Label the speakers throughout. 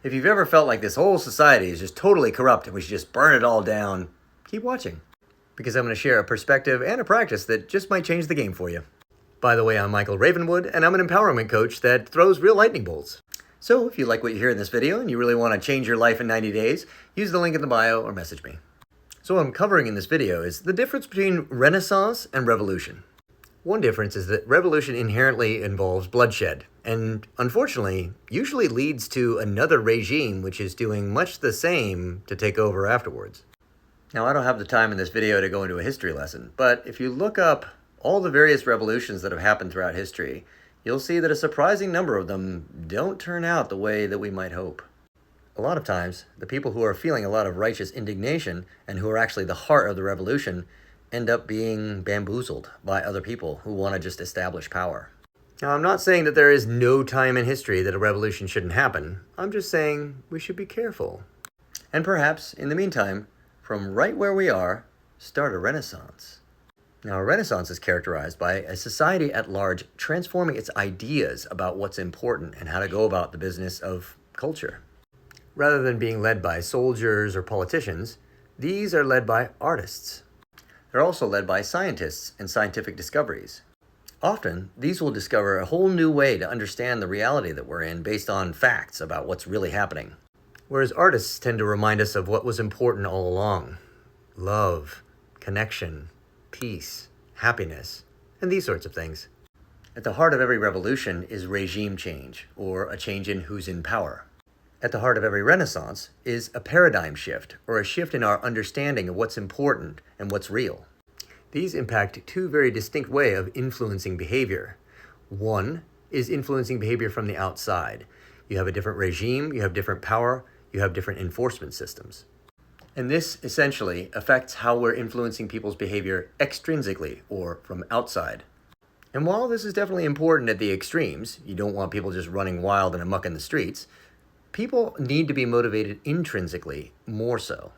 Speaker 1: If you've ever felt like this whole society is just totally corrupt and we should just burn it all down, keep watching, because I'm going to share a perspective and a practice that just might change the game for you. By the way, I'm Michael Ravenwood, and I'm an empowerment coach that throws real lightning bolts. So if you like what you hear in this video and you really want to change your life in 90 days, use the link in the bio or message me. So what I'm covering in this video is the difference between Renaissance and Revolution. One difference is that revolution inherently involves bloodshed, and unfortunately, usually leads to another regime which is doing much the same to take over afterwards. Now, I don't have the time in this video to go into a history lesson, but if you look up all the various revolutions that have happened throughout history, you'll see that a surprising number of them don't turn out the way that we might hope. A lot of times, the people who are feeling a lot of righteous indignation and who are actually the heart of the revolution end up being bamboozled by other people who want to just establish power. Now, I'm not saying that there is no time in history that a revolution shouldn't happen. I'm just saying we should be careful. And perhaps, in the meantime, from right where we are, start a renaissance. Now, a renaissance is characterized by a society at large transforming its ideas about what's important and how to go about the business of culture. Rather than being led by soldiers or politicians, these are led by artists. They're also led by scientists and scientific discoveries. Often, these will discover a whole new way to understand the reality that we're in based on facts about what's really happening. Whereas artists tend to remind us of what was important all along: love, connection, peace, happiness, and these sorts of things. At the heart of every revolution is regime change, or a change in who's in power. At the heart of every renaissance is a paradigm shift, or a shift in our understanding of what's important and what's real. These impact two very distinct ways of influencing behavior. One is influencing behavior from the outside. You have a different regime, you have different power, you have different enforcement systems. And this essentially affects how we're influencing people's behavior extrinsically, or from outside. And while this is definitely important at the extremes, you don't want people just running wild and amok in the streets, people need to be motivated intrinsically more so.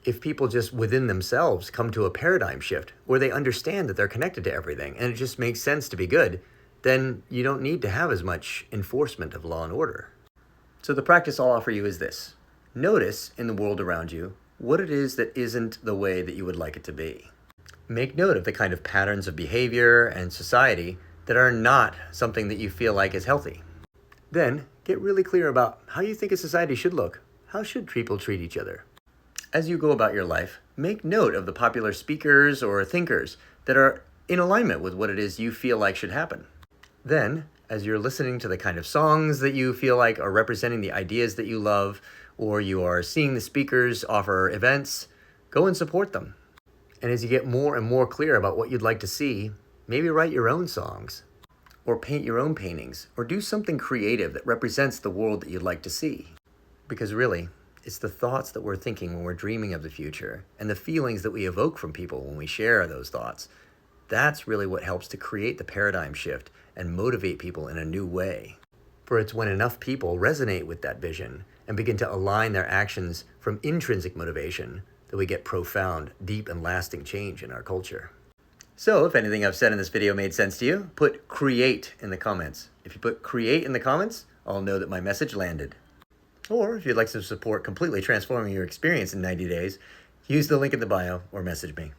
Speaker 1: If people just within themselves come to a paradigm shift where they understand that they're connected to everything and it just makes sense to be good, then you don't need to have as much enforcement of law and order. So the practice I'll offer you is this. Notice in the world around you what it is that isn't the way that you would like it to be. Make note of the kind of patterns of behavior and society that are not something that you feel like is healthy. Then get really clear about how you think a society should look. How should people treat each other? As you go about your life, make note of the popular speakers or thinkers that are in alignment with what it is you feel like should happen. Then, as you're listening to the kind of songs that you feel like are representing the ideas that you love, or you are seeing the speakers offer events, go and support them. And as you get more and more clear about what you'd like to see, maybe write your own songs, or paint your own paintings, or do something creative that represents the world that you'd like to see. Because really, it's the thoughts that we're thinking when we're dreaming of the future, and the feelings that we evoke from people when we share those thoughts. That's really what helps to create the paradigm shift and motivate people in a new way. For it's when enough people resonate with that vision and begin to align their actions from intrinsic motivation that we get profound, deep, and lasting change in our culture. So if anything I've said in this video made sense to you, put create in the comments. If you put create in the comments, I'll know that my message landed. Or if you'd like some support completely transforming your experience in 90 days, use the link in the bio or message me.